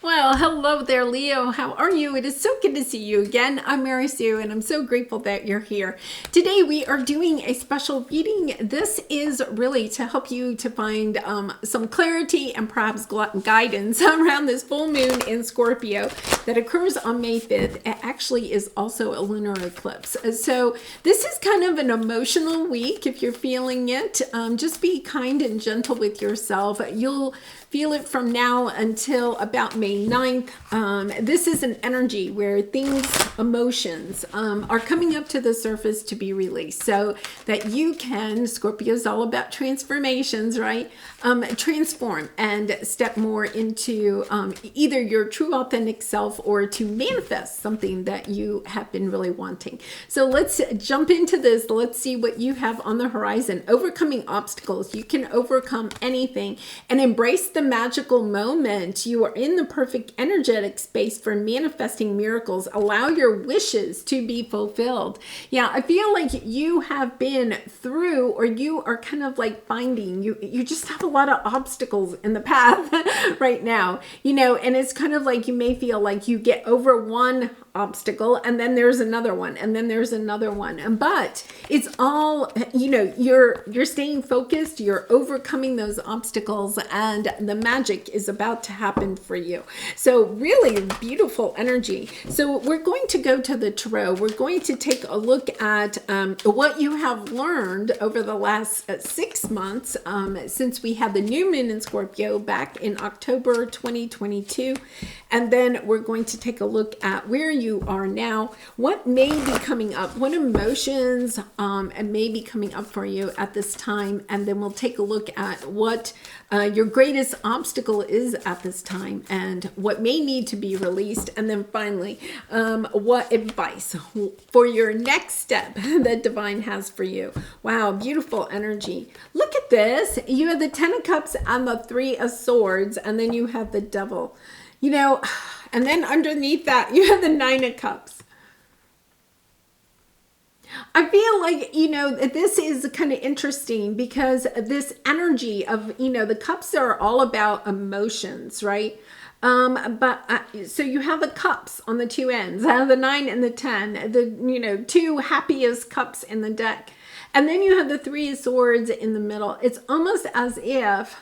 Well, hello there, Leo. How are you? It is so good to see you again. I'm Mary Sue, and I'm so grateful that you're here. Today, we are doing a special reading. This is really to help you to find some clarity and perhaps guidance around this full moon in Scorpio that occurs on May 5th. It actually is also a lunar eclipse. So this is kind of an emotional week if you're feeling it. Just be kind and gentle with yourself. You'll feel it from now until about May 9th. This is an energy where things, emotions are coming up to the surface to be released so that you can, Scorpio's all about transformations, right? Transform and step more into either your true authentic self or to manifest something that you have been really wanting. So let's jump into this. Let's see what you have on the horizon. Overcoming obstacles. You can overcome anything and embrace the magical moment. You are in the perfect energetic space for manifesting miracles. Allow your wishes to be fulfilled. Yeah, I feel like you have been through, or you are kind of like finding, you just have a lot of obstacles in the path right now, and it's kind of like you may feel like you get over one obstacle and then there's another one and then there's another one, but it's all, you're staying focused, you're overcoming those obstacles, and the magic is about to happen for you. So really beautiful energy. So we're going to go to the tarot. We're going to take a look at what you have learned over the last 6 months since we had the new moon in Scorpio back in October 2022, and then we're going to take a look at where you are now, what may be coming up, what emotions and may be coming up for you at this time, and then we'll take a look at what your greatest obstacle is at this time and what may need to be released, and then finally what advice for your next step that divine has for you. Wow, beautiful energy. Look at this. You have the 10 of Cups and the 3 of Swords, and then you have the Devil. And then underneath that, you have the 9 of Cups. I feel like, this is kind of interesting because this energy of, the cups are all about emotions, right? So you have the cups on the two ends, the 9 and the 10, the, two happiest cups in the deck. And then you have the 3 of Swords in the middle. It's almost as if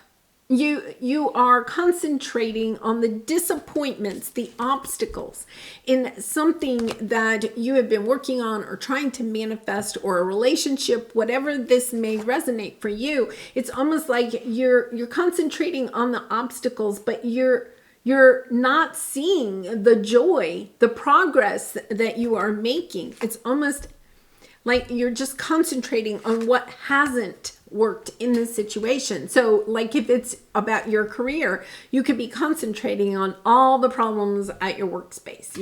you are concentrating on the disappointments, the obstacles in something that you have been working on or trying to manifest, or a relationship, whatever this may resonate for you. It's almost like you're concentrating on the obstacles, but you're not seeing the joy, the progress that you are making. It's almost like you're just concentrating on what hasn't worked in this situation. So like if it's about your career, you could be concentrating on all the problems at your workspace.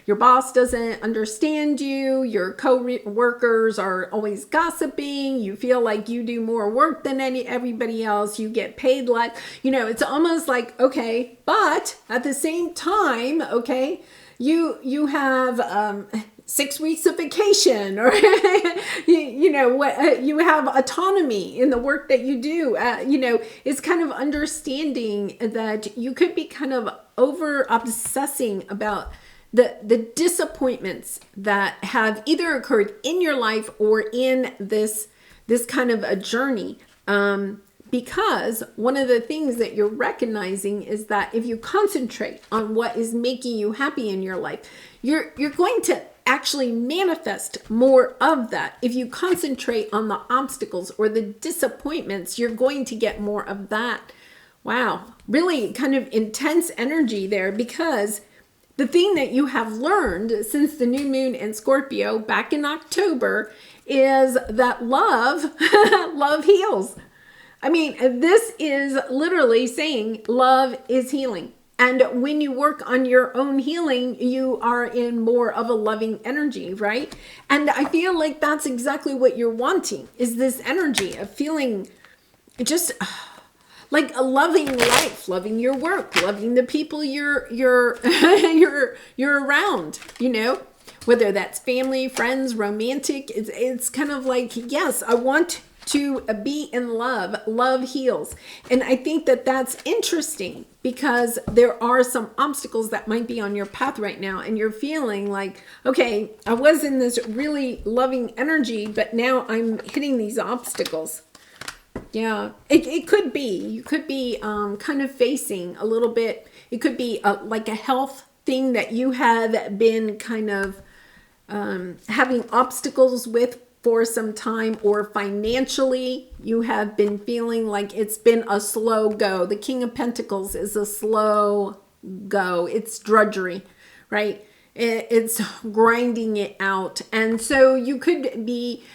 Your boss doesn't understand you, your co-workers are always gossiping, you feel like you do more work than everybody else, you get paid less. It's almost like, okay, but at the same time, okay, you have 6 weeks of vacation, or you have autonomy in the work that you do. It's kind of understanding that you could be kind of over obsessing about the disappointments that have either occurred in your life or in this kind of a journey. Because one of the things that you're recognizing is that if you concentrate on what is making you happy in your life, you're going to actually manifest more of that. If you concentrate on the obstacles or the disappointments, you're going to get more of that. Wow, really kind of intense energy there, because the thing that you have learned since the new moon in Scorpio back in October is that love heals. I mean, this is literally saying love is healing. And when you work on your own healing, you are in more of a loving energy, right? And I feel like that's exactly what you're wanting, is this energy of feeling just like a loving life, loving your work, loving the people you're around, whether that's family, friends, romantic. It's kind of like, yes, I want to be in love. Love heals. And I think that that's interesting because there are some obstacles that might be on your path right now. And you're feeling like, okay, I was in this really loving energy, but now I'm hitting these obstacles. Yeah, it could be. You could be kind of facing a little bit. It could be like a health thing that you have been kind of having obstacles with for some time, or financially you have been feeling like it's been a slow go. The King of Pentacles is a slow go. It's drudgery, right? It's grinding it out. And so you could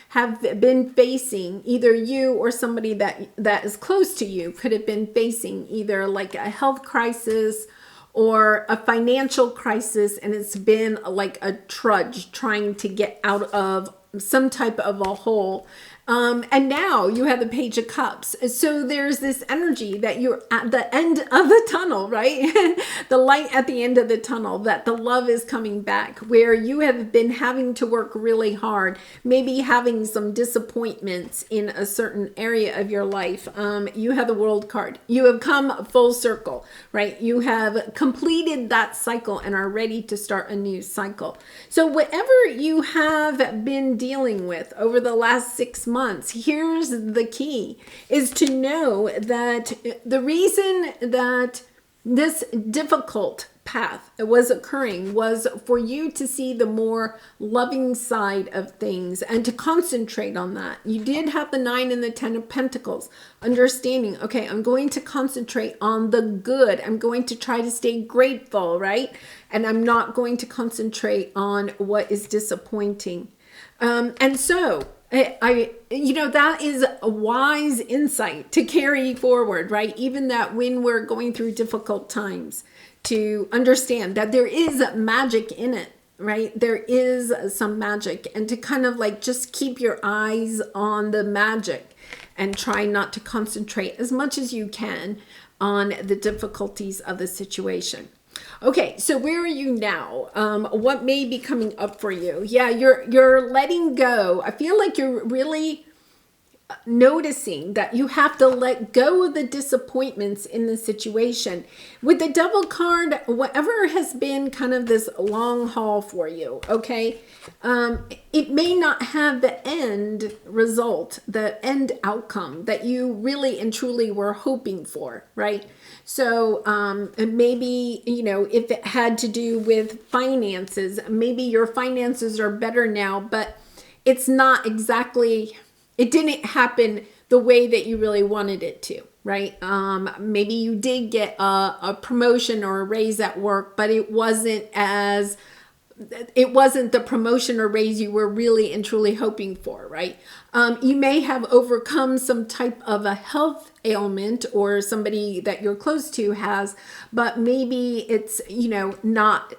have been facing, either you or somebody that is close to you could have been facing either like a health crisis or a financial crisis, and it's been like a trudge trying to get out of some type of a hole. And now you have the Page of Cups. So there's this energy that you're at the end of the tunnel, right? The light at the end of the tunnel, that the love is coming back, where you have been having to work really hard, maybe having some disappointments in a certain area of your life. You have the World card. You have come full circle, right? You have completed that cycle and are ready to start a new cycle. So whatever you have been dealing with over the last 6 months, here's the key, is to know that the reason that this difficult path was occurring was for you to see the more loving side of things and to concentrate on that. You did have the 9 and the 10 of Pentacles, understanding, okay, I'm going to concentrate on the good. I'm going to try to stay grateful, right? And I'm not going to concentrate on what is disappointing. And so that is a wise insight to carry forward, right? Even that when we're going through difficult times, to understand that there is magic in it, right? There is some magic, and to kind of like just keep your eyes on the magic and try not to concentrate as much as you can on the difficulties of the situation. Okay, so where are you now? What may be coming up for you? Yeah, you're letting go. I feel like you're really noticing that you have to let go of the disappointments in the situation. With the Devil card, whatever has been kind of this long haul for you, okay, it may not have the end result, the end outcome that you really and truly were hoping for, right? So maybe, if it had to do with finances, maybe your finances are better now, but it's not exactly... It didn't happen the way that you really wanted it to, right? Maybe you did get a promotion or a raise at work, but it wasn't the promotion or raise you were really and truly hoping for, right? You may have overcome some type of a health ailment, or somebody that you're close to has, but maybe it's, not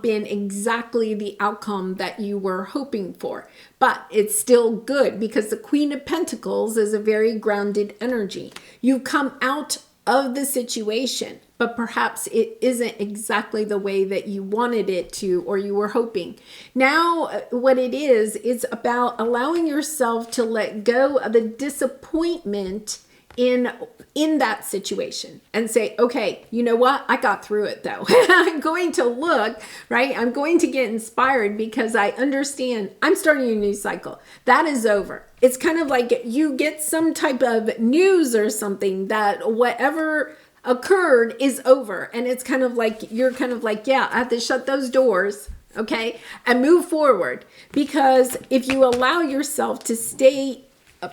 been exactly the outcome that you were hoping for, but it's still good because the Queen of Pentacles is a very grounded energy. You come out of the situation, but perhaps it isn't exactly the way that you wanted it to, or you were hoping. Now, what it is, it's about allowing yourself to let go of the disappointment in that situation and say, okay, you know what? I got through it though. I'm going to look, right? I'm going to get inspired because I understand I'm starting a new cycle. That is over. It's kind of like you get some type of news or something that whatever occurred is over. And it's kind of like, you're kind of like, yeah, I have to shut those doors, okay, and move forward. Because if you allow yourself to stay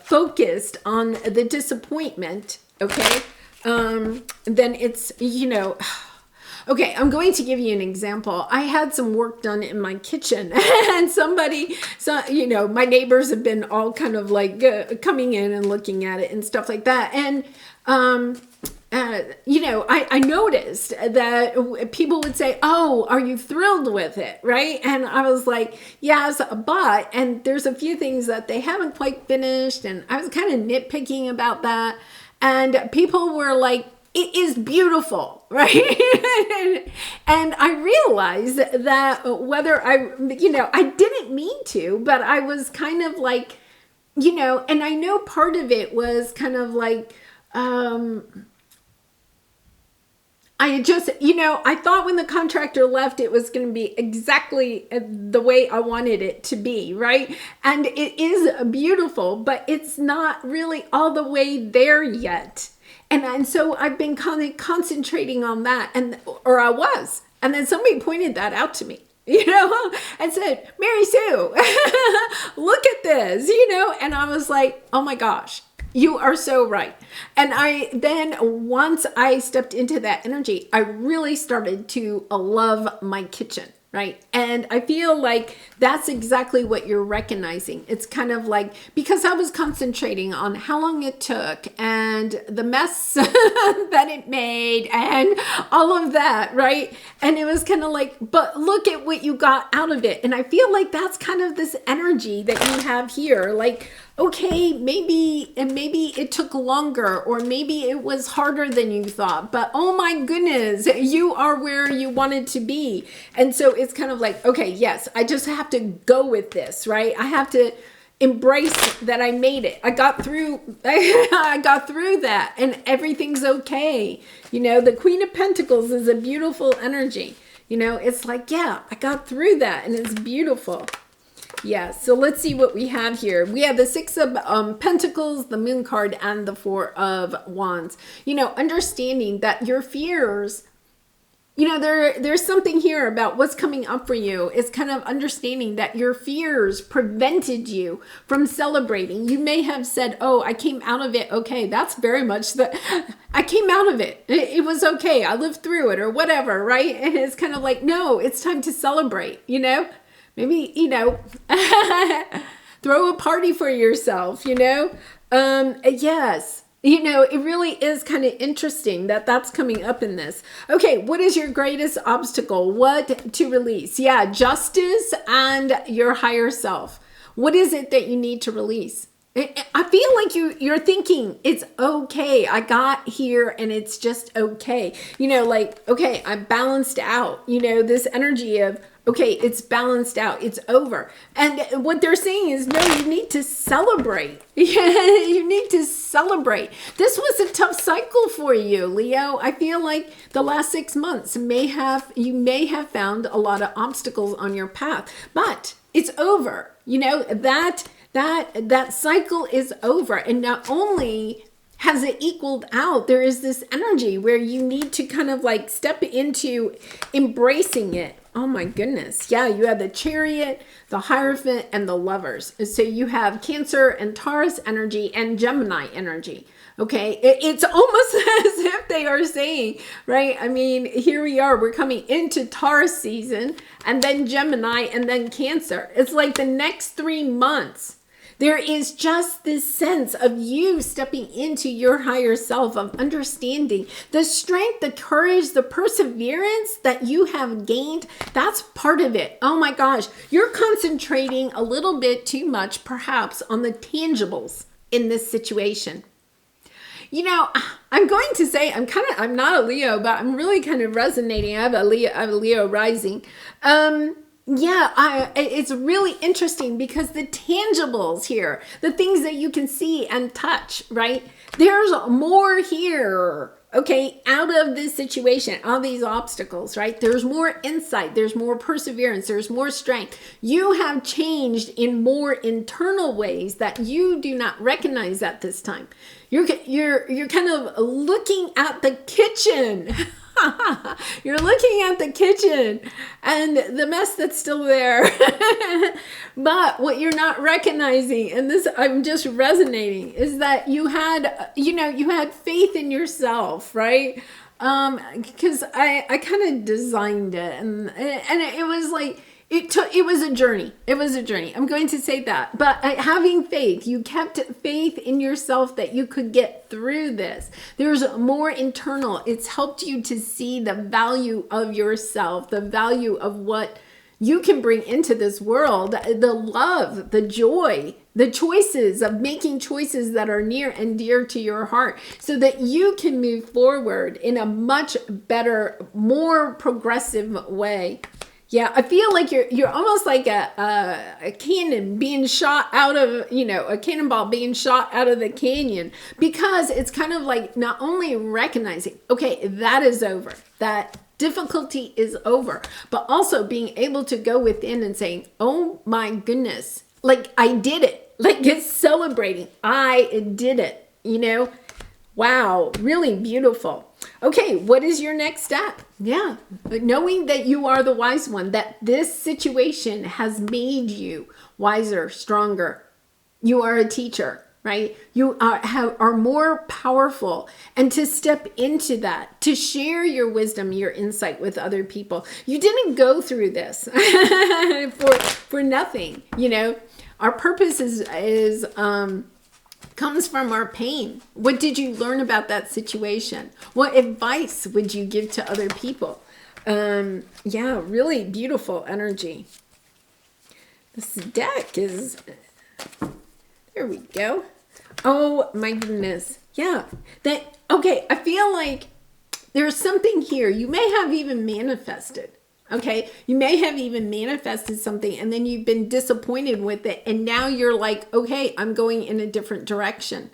focused on the disappointment, okay, then it's, okay, I'm going to give you an example. I had some work done in my kitchen and my neighbors have been all kind of like coming in and looking at it and stuff like that. And, I noticed that people would say, oh, are you thrilled with it? Right. And I was like, yes, but, and there's a few things that they haven't quite finished. And I was kind of nitpicking about that. And people were like, it is beautiful, right? And I realized that whether I didn't mean to, but I was kind of like, you know, and I know part of it was kind of like, I just, you know, I thought when the contractor left, it was going to be exactly the way I wanted it to be, right? And it is beautiful, but it's not really all the way there yet. And so I've been kind of concentrating on that, or I was. And then somebody pointed that out to me, you know, and said, Mary Sue, look at this, you know, and I was like, oh my gosh. You are so right. And once I stepped into that energy, I really started to love my kitchen, right? And I feel like that's exactly what you're recognizing. It's kind of like, because I was concentrating on how long it took and the mess that it made and all of that, right? And it was kind of like, but look at what you got out of it. And I feel like that's kind of this energy that you have here. Like, okay, maybe it took longer, or maybe it was harder than you thought, but oh my goodness, you are where you wanted to be. And so it's kind of like, okay, yes, I just have to go with this, right? I have to embrace that I made it. I got through that, and everything's okay. You know, the Queen of Pentacles is a beautiful energy. You know, it's like, yeah, I got through that, and it's beautiful. Yeah, so let's see what we have here. We have the Six of Pentacles, the Moon card, and the Four of Wands. You know, understanding that your fears, you know, there's something here about what's coming up for you. It's kind of understanding that your fears prevented you from celebrating. You may have said, oh, I came out of it. Okay, that's very much I came out of it. It was okay. I lived through it, or whatever, right? And it's kind of like, no, it's time to celebrate, you know? Maybe, you know, throw a party for yourself, you know? Yes. You know, it really is kind of interesting that that's coming up in this. Okay, what is your greatest obstacle? What to release? Yeah, justice and your higher self. What is it that you need to release? I feel like you're thinking it's okay. I got here and it's just okay. You know, like, okay, I'm balanced out. You know, this energy of, okay, it's balanced out. It's over. And what they're saying is, no, you need to celebrate. You need to celebrate. This was a tough cycle for you, Leo. I feel like the last 6 months you may have found a lot of obstacles on your path, but it's over. You know, that cycle is over. And not only has it equaled out, there is this energy where you need to kind of like step into embracing it. Oh my goodness. Yeah, you have the Chariot, the Hierophant, and the Lovers. So you have Cancer and Taurus energy and Gemini energy. Okay, it's almost as if they are saying, right? I mean, here we are, we're coming into Taurus season, and then Gemini, and then Cancer. It's like the next 3 months. There is just this sense of you stepping into your higher self, of understanding the strength, the courage, the perseverance that you have gained. That's part of it. Oh my gosh, you're concentrating a little bit too much, perhaps, on the tangibles in this situation. You know, I'm going to say I'm not a Leo, but I'm really kind of resonating. I have a Leo rising. Yeah, it's really interesting because the tangibles here, the things that you can see and touch, right? There's more here, okay, out of this situation, out of these obstacles, right? There's more insight, there's more perseverance, there's more strength. You have changed in more internal ways that you do not recognize at this time. You're kind of looking at the kitchen. You're looking at the kitchen and the mess that's still there. But what you're not recognizing, and this I'm just resonating, is that you had faith in yourself, right? Because I kind of designed it, and it was like, it was a journey. It was a journey. I'm going to say that. But having faith, you kept faith in yourself that you could get through this. There's more internal. It's helped you to see the value of yourself, the value of what you can bring into this world, the love, the joy, the choices of making choices that are near and dear to your heart, so that you can move forward in a much better, more progressive way. Yeah, I feel like you're almost like a cannon being shot out of, a cannonball being shot out of the canyon, because it's kind of like not only recognizing, okay, that is over, that difficulty is over, but also being able to go within and saying, oh my goodness, like I did it, like it's celebrating, I did it, Wow, really beautiful. Okay, what is your next step? Yeah, knowing that you are the wise one, that this situation has made you wiser, stronger. You are a teacher, right? You are more powerful. And to step into that, to share your wisdom, your insight with other people. You didn't go through this for nothing, Our purpose is comes from our pain. What did you learn about that situation? What advice would you give to other people? Yeah, really beautiful energy. This deck is, there we go. Oh my goodness. Yeah. Okay, I feel like there's something here. You may have even manifested. Okay, you may have even manifested something and then you've been disappointed with it. And now you're like, okay, I'm going in a different direction.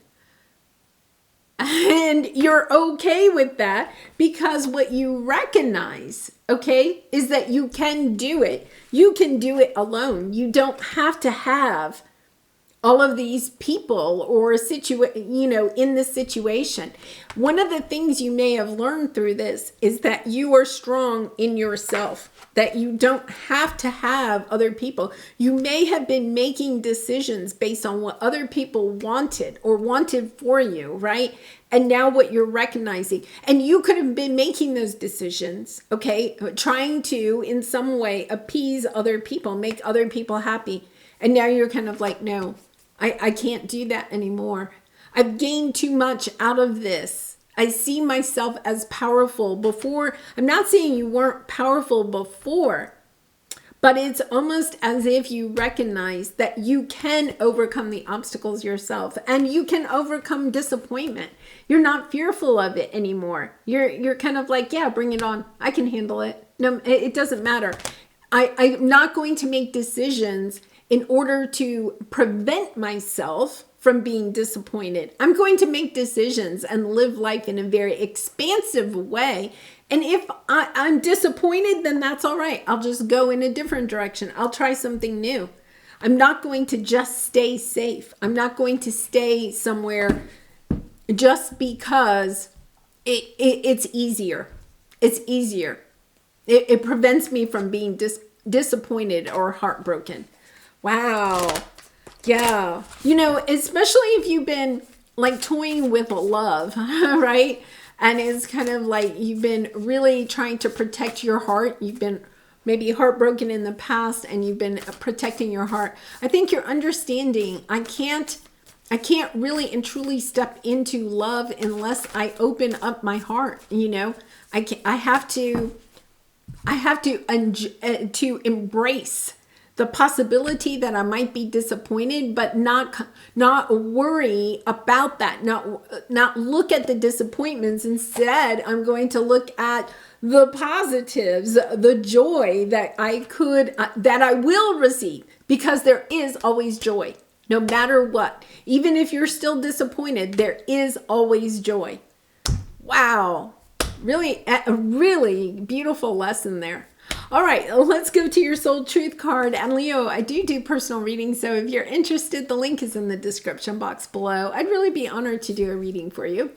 And you're okay with that because what you recognize, okay, is that you can do it. You can do it alone. You don't have to have all of these people or in this situation. One of the things you may have learned through this is that you are strong in yourself, that you don't have to have other people. You may have been making decisions based on what other people wanted or wanted for you, right? And now what you're recognizing, and you could have been making those decisions, okay, trying to in some way appease other people, make other people happy. And now you're kind of like, no, I can't do that anymore. I've gained too much out of this. I see myself as powerful before. I'm not saying you weren't powerful before, but it's almost as if you recognize that you can overcome the obstacles yourself and you can overcome disappointment. You're not fearful of it anymore. You're kind of like, yeah, bring it on. I can handle it. No, it doesn't matter. I'm not going to make decisions in order to prevent myself from being disappointed. I'm going to make decisions and live life in a very expansive way. And if I'm disappointed, then that's all right. I'll just go in a different direction. I'll try something new. I'm not going to just stay safe. I'm not going to stay somewhere just because it's easier. It's easier. It prevents me from being disappointed or heartbroken. Wow. Yeah. Especially if you've been like toying with love, right? And it's kind of like you've been really trying to protect your heart. You've been maybe heartbroken in the past and you've been protecting your heart. I think you're understanding I can't really and truly step into love unless I open up my heart. I have to embrace the possibility that I might be disappointed, but not worry about that, not look at the disappointments. Instead, I'm going to look at the positives, the joy that I will receive, because there is always joy, no matter what. Even if you're still disappointed, there is always joy. Wow. Really, a really beautiful lesson there. All right, let's go to your soul truth card. And Leo, I do personal readings, so if you're interested, the link is in the description box below. I'd really be honored to do a reading for you.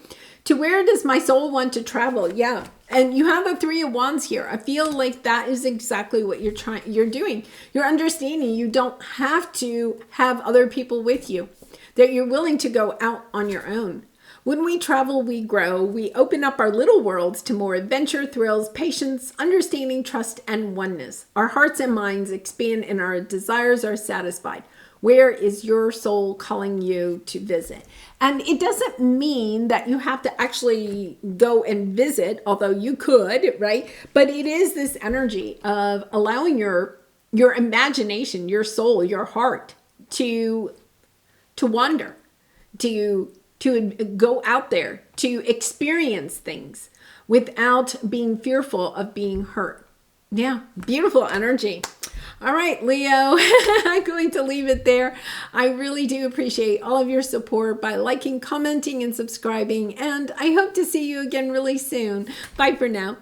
To where does my soul want to travel? Yeah, and you have the Three of Wands here. I feel like that is exactly what you're doing. You're understanding you don't have to have other people with you, that you're willing to go out on your own. When we travel, we grow. We open up our little worlds to more adventure, thrills, patience, understanding, trust, and oneness. Our hearts and minds expand and our desires are satisfied. Where is your soul calling you to visit? And it doesn't mean that you have to actually go and visit, although you could, right? But it is this energy of allowing your imagination, your soul, your heart to wander, to go out there, to experience things without being fearful of being hurt. Yeah, beautiful energy. All right, Leo, I'm going to leave it there. I really do appreciate all of your support by liking, commenting, and subscribing. And I hope to see you again really soon. Bye for now.